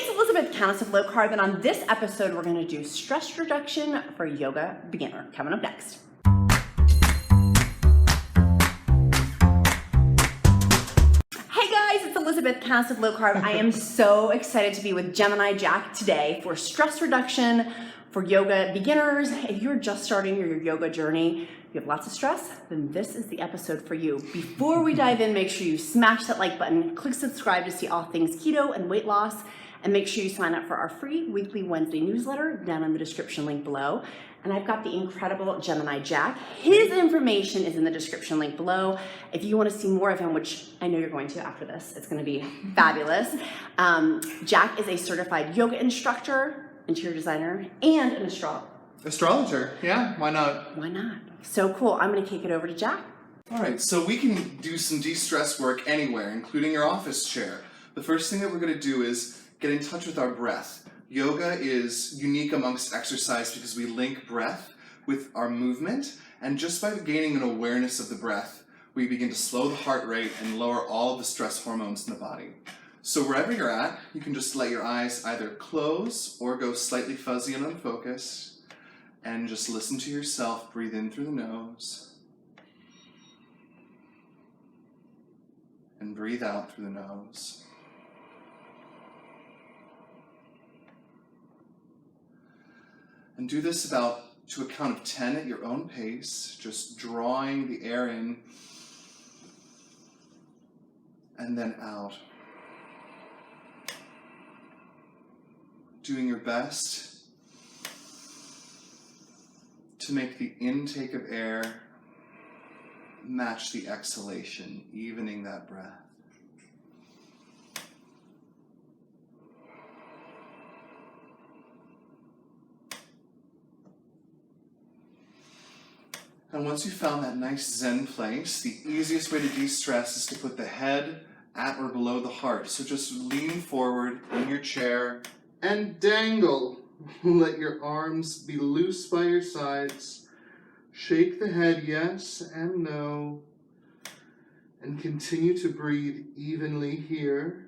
it's Elizabeth, Countess of Low Carb, and on this episode, we're going to do stress reduction for yoga beginner. Coming up next. Hey guys, it's Elizabeth, Countess of Low Carb. I am so excited to be with Gemini Jack today for stress reduction for yoga beginners. If you're just starting your yoga journey, you have lots of stress, then this is the episode for you. Before we dive in, make sure you smash that like button, click subscribe to see all things keto and weight loss, and make sure you sign up for our free weekly Wednesday newsletter down in the description link below. And I've got the incredible Gemini Jack. His information is in the description link below. If you want to see more of him, which I know you're going to after this, it's going to be fabulous. Jack is a certified yoga instructor, interior designer, and an astrologer. Yeah, why not? Why not? So cool. I'm going to kick it over to Jack. All right, so we can do some de-stress work anywhere, including your office chair. The first thing that we're going to do is get in touch with our breath. Yoga is unique amongst exercise because we link breath with our movement, and just by gaining an awareness of the breath, we begin to slow the heart rate and lower all of the stress hormones in the body. So wherever you're at, you can just let your eyes either close or go slightly fuzzy and unfocused, and just listen to yourself. Breathe in through the nose and breathe out through the nose. And do this to a count of 10 at your own pace, just drawing the air in and then out. Doing your best to make the intake of air match the exhalation, evening that breath. And once you've found that nice Zen place, the easiest way to de-stress is to put the head at or below the heart. So just lean forward in your chair and dangle. Let your arms be loose by your sides. Shake the head yes and no. And continue to breathe evenly here.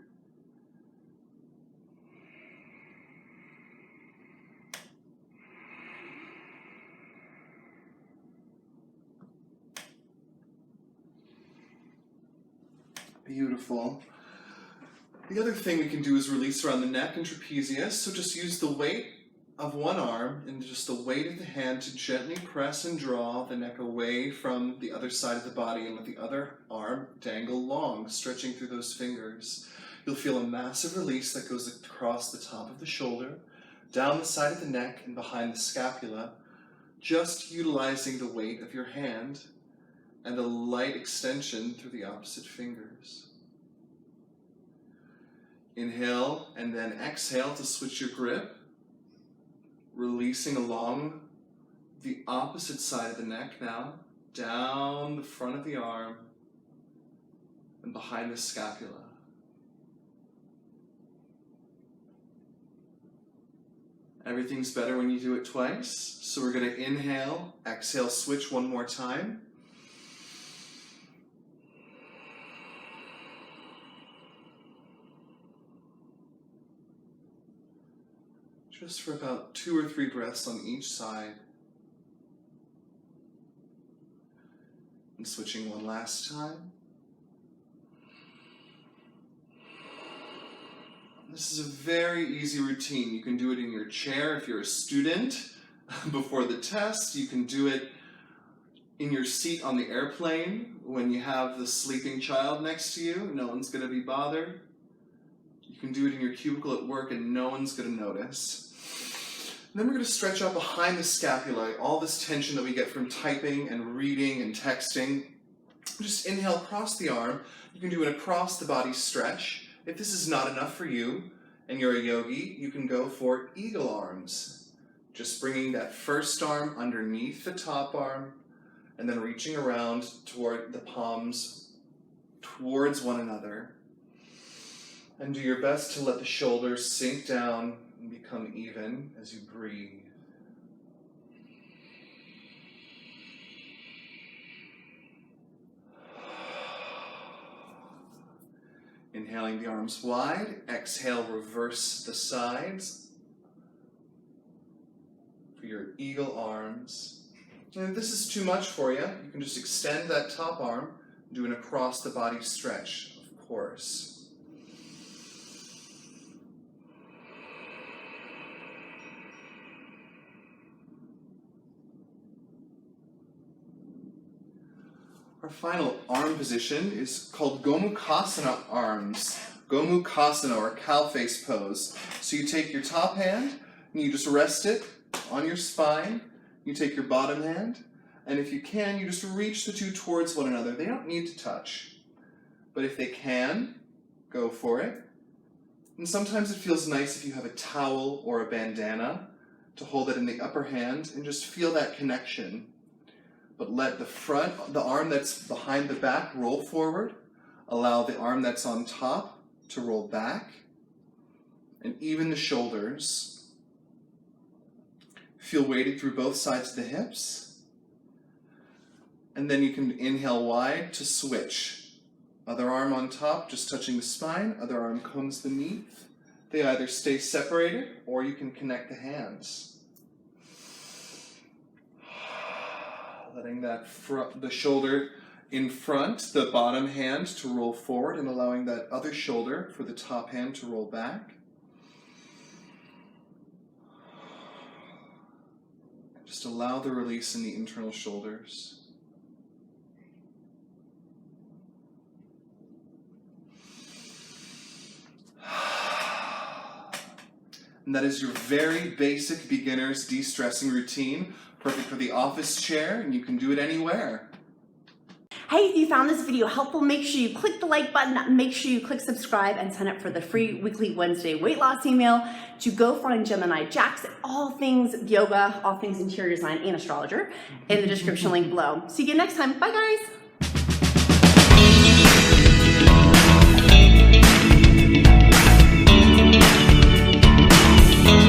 Beautiful. The other thing we can do is release around the neck and trapezius. So just use the weight of one arm and just the weight of the hand to gently press and draw the neck away from the other side of the body, and with the other arm dangle long, stretching through those fingers. You'll feel a massive release that goes across the top of the shoulder, down the side of the neck and behind the scapula, just utilizing the weight of your hand and a light extension through the opposite fingers. Inhale and then exhale to switch your grip, releasing along the opposite side of the neck now, down the front of the arm and behind the scapula. Everything's better when you do it twice. So we're going to inhale, exhale, switch one more time. Just for about 2 or 3 breaths on each side. And switching one last time. This is a very easy routine. You can do it in your chair if you're a student before the test. You can do it in your seat on the airplane when you have the sleeping child next to you. No one's going to be bothered. You can do it in your cubicle at work and no one's going to notice. And then we're going to stretch out behind the scapula, all this tension that we get from typing and reading and texting. Just inhale across the arm. You can do an across the body stretch. If this is not enough for you and you're a yogi, you can go for eagle arms. Just bringing that first arm underneath the top arm and then reaching around toward the palms towards one another. And do your best to let the shoulders sink down and become even as you breathe. Inhaling the arms wide, exhale, reverse the sides for your eagle arms. And if this is too much for you, you can just extend that top arm, do an across the body stretch, of course. Our final arm position is called Gomukhasana arms. Gomukhasana, or cow face pose. So you take your top hand and you just rest it on your spine. You take your bottom hand, and if you can, you just reach the two towards one another. They don't need to touch, but if they can, go for it. And sometimes it feels nice if you have a towel or a bandana to hold it in the upper hand and just feel that connection. But let the arm that's behind the back roll forward. Allow the arm that's on top to roll back. And even the shoulders. Feel weighted through both sides of the hips. And then you can inhale wide to switch. Other arm on top, just touching the spine. Other arm comes beneath. They either stay separated or you can connect the hands. Letting the shoulder in front, the bottom hand to roll forward, and allowing that other shoulder for the top hand to roll back. Just allow the release in the internal shoulders. And that is your very basic beginner's de-stressing routine. Perfect for the office chair, and you can do it anywhere. Hey, if you found this video helpful, make sure you click the like button, make sure you click subscribe, and sign up for the free weekly Wednesday weight loss email to go find Gemini Jack's all things yoga, all things interior design, and astrologer in the description link below. See you again next time. Bye, guys.